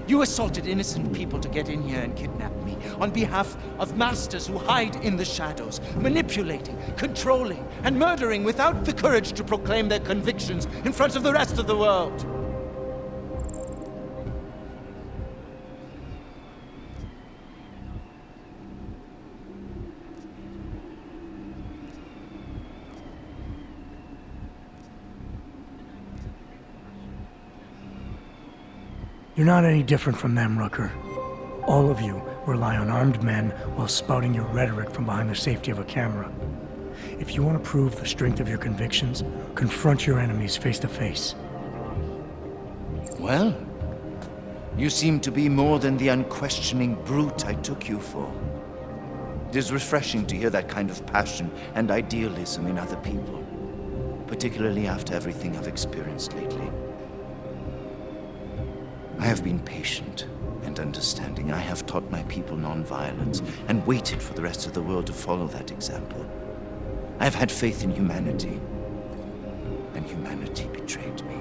You assaulted innocent people to get in here and kidnap me, on behalf of masters who hide in the shadows, manipulating, controlling, and murdering without the courage to proclaim their convictions in front of the rest of the world. You're not any different from them, Rooker. All of you rely on armed men while spouting your rhetoric from behind the safety of a camera. If you want to prove the strength of your convictions, confront your enemies face to face. Well, you seem to be more than the unquestioning brute I took you for. It is refreshing to hear that kind of passion and idealism in other people, particularly after everything I've experienced lately. I have been patient and understanding. I have taught my people non-violence and waited for the rest of the world to follow that example. I have had faith in humanity, and humanity betrayed me.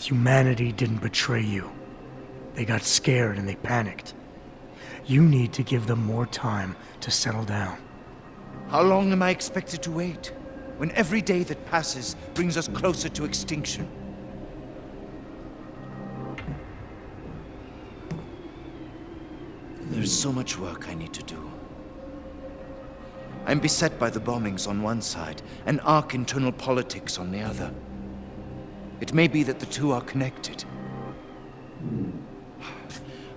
Humanity didn't betray you. They got scared and they panicked. You need to give them more time to settle down. How long am I expected to wait, when every day that passes brings us closer to extinction? There's so much work I need to do. I'm beset by the bombings on one side and Ark internal politics on the other. It may be that the two are connected.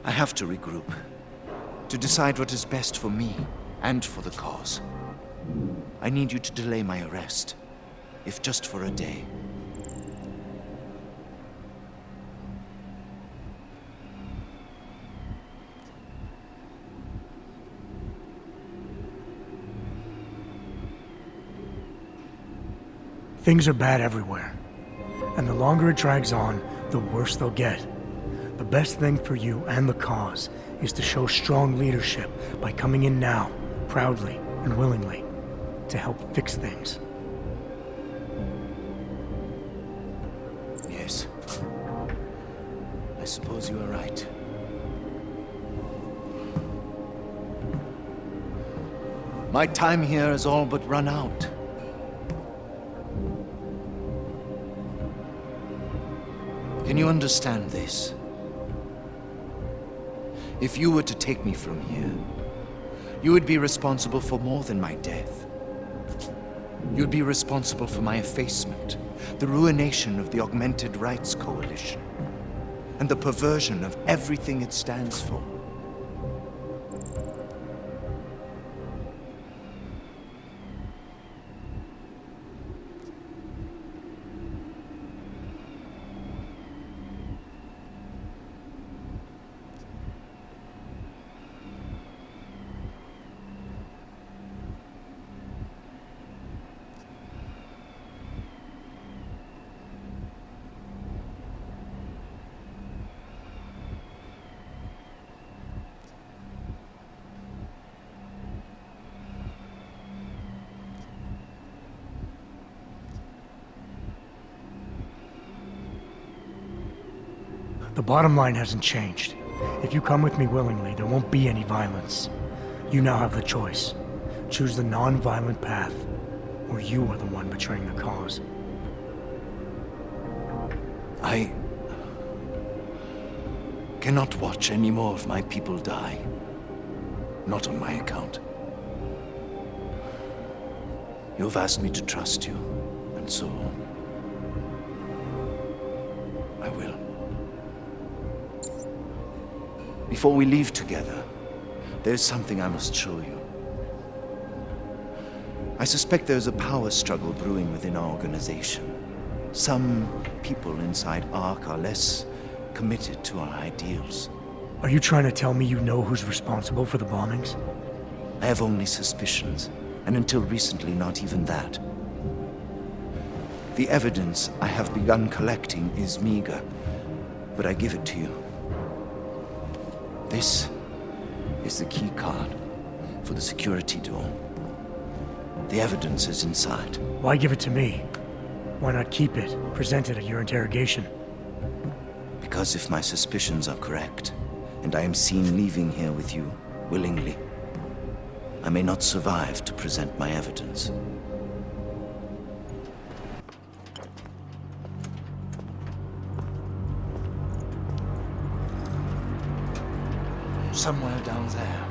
I have to regroup, to decide what is best for me and for the cause. I need you to delay my arrest, if just for a day. Things are bad everywhere. And the longer it drags on, the worse they'll get. The best thing for you and the cause is to show strong leadership by coming in now, proudly and willingly, to help fix things. Yes. I suppose you are right. My time here has all but run out. Can you understand this? If you were to take me from here, you would be responsible for more than my death. You'd be responsible for my effacement, the ruination of the Augmented Rights Coalition, and the perversion of everything it stands for. The bottom line hasn't changed. If you come with me willingly, there won't be any violence. You now have the choice. Choose the non-violent path, or you are the one betraying the cause. I cannot watch any more of my people die. Not on my account. You have asked me to trust you, and so I will. Before we leave together, there's something I must show you. I suspect there's a power struggle brewing within our organization. Some people inside ARC are less committed to our ideals, Are you trying to tell me you know who's responsible for the bombings? I have only suspicions, and until recently, not even that. The evidence I have begun collecting is meager, but I give it to you. This is the key card for the security door. The evidence is inside. Why give it to me? Why not keep it, present it at your interrogation? Because if my suspicions are correct, and I am seen leaving here with you willingly, I may not survive to present my evidence. Somewhere down there,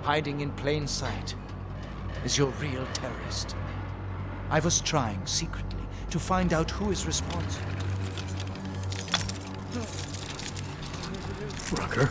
hiding in plain sight, is your real terrorist. I was trying secretly to find out who is responsible. Rucker?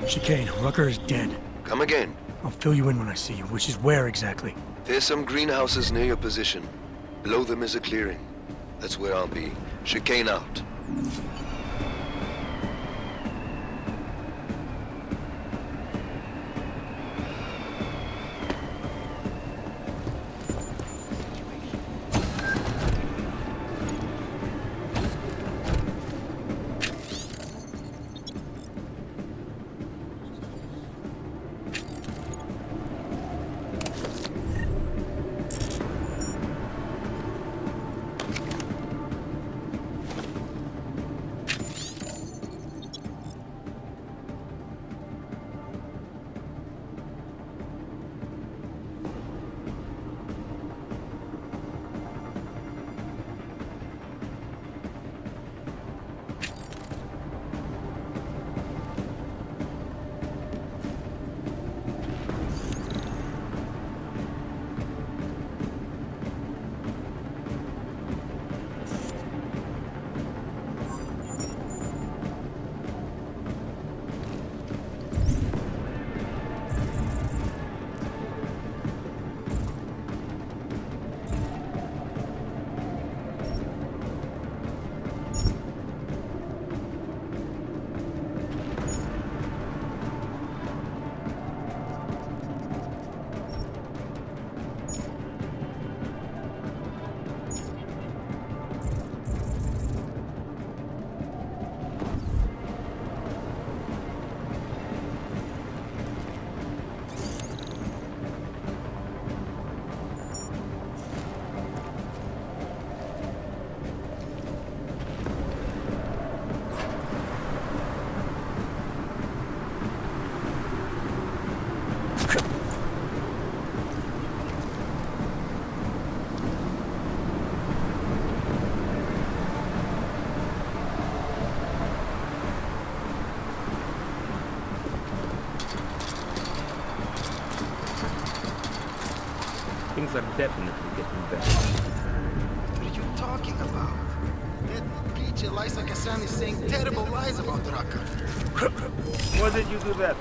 Chicane, Rucker is dead. Come again. I'll fill you in when I see you, which is where exactly? There's some greenhouses near your position. Below them is a clearing. That's where I'll be. Chicane out. Things are definitely getting better. What are you talking about? That bitch Eliza Kassan is saying terrible lies about Raqqa. Why did you do that?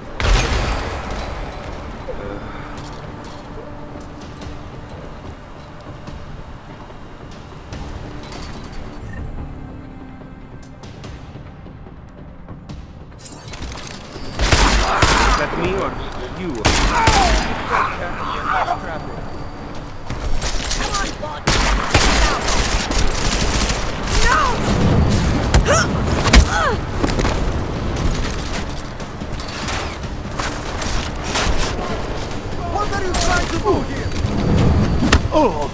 Is that me or you? What are you trying to do here? Oh!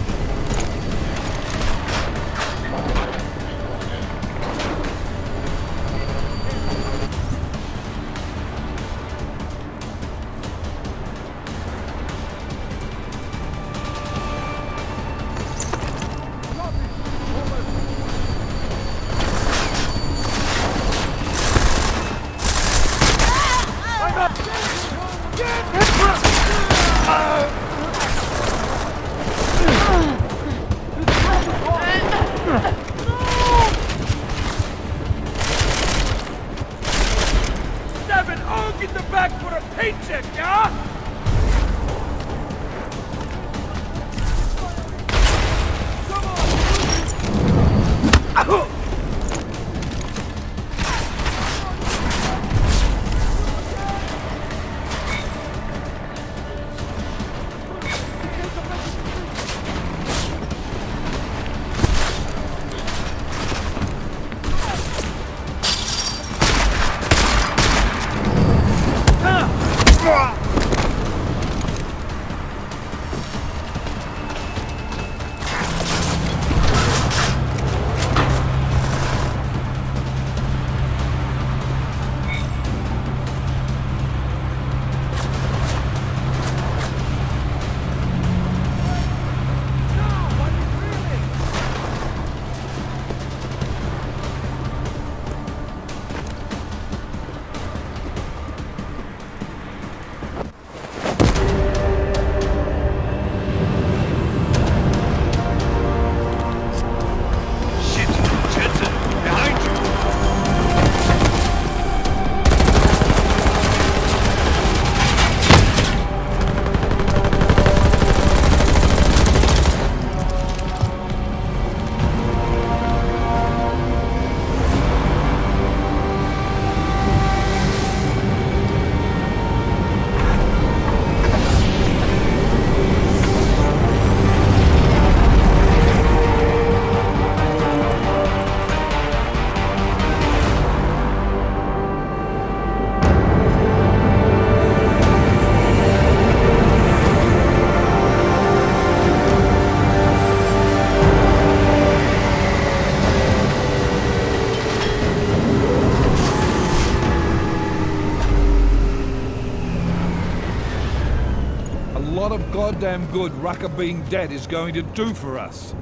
lot of goddamn good Rucker being dead is going to do for us.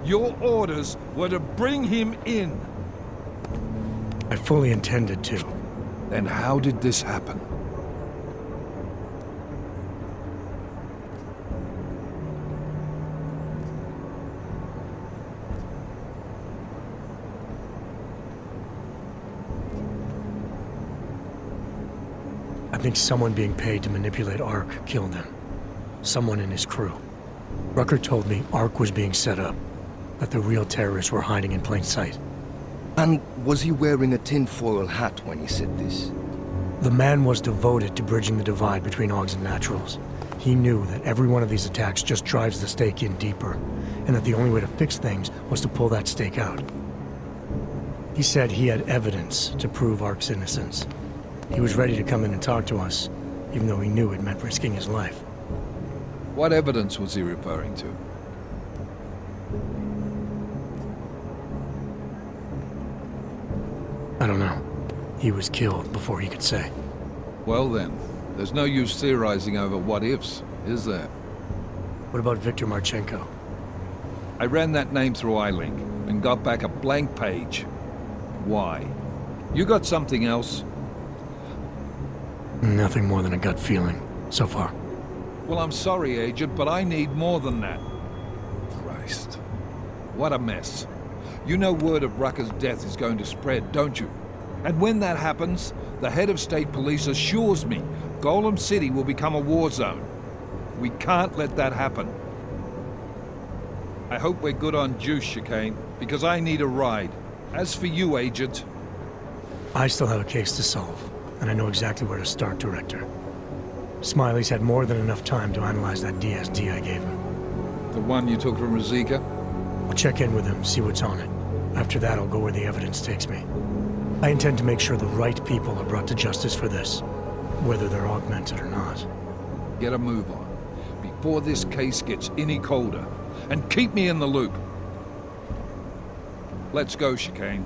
Your orders were to bring him in. I fully intended to. Then how did this happen? I think someone being paid to manipulate Ark killed him. Someone in his crew. Rucker told me Ark was being set up, that the real terrorists were hiding in plain sight. And was he wearing a tinfoil hat when he said this? The man was devoted to bridging the divide between Augs and Naturals. He knew that every one of these attacks just drives the stake in deeper, and that the only way to fix things was to pull that stake out. He said he had evidence to prove Ark's innocence. He was ready to come in and talk to us, even though he knew it meant risking his life. What evidence was he referring to? I don't know. He was killed before he could say. Well then, there's no use theorizing over what-ifs, is there? What about Viktor Marchenko? I ran that name through iLink and got back a blank page. Why? You got something else? Nothing more than a gut feeling, so far. Well, I'm sorry, Agent, but I need more than that. Christ. What a mess. You know word of Rucker's death is going to spread, don't you? And when that happens, the head of state police assures me Golem City will become a war zone. We can't let that happen. I hope we're good on juice, Chicane, because I need a ride. As for you, Agent... I still have a case to solve, and I know exactly where to start, Director. Smiley's had more than enough time to analyze that DSD I gave him. The one you took from Rosika? I'll check in with him, see what's on it. After that, I'll go where the evidence takes me. I intend to make sure the right people are brought to justice for this, whether they're augmented or not. Get a move on, before this case gets any colder, and keep me in the loop. Let's go, Chicane.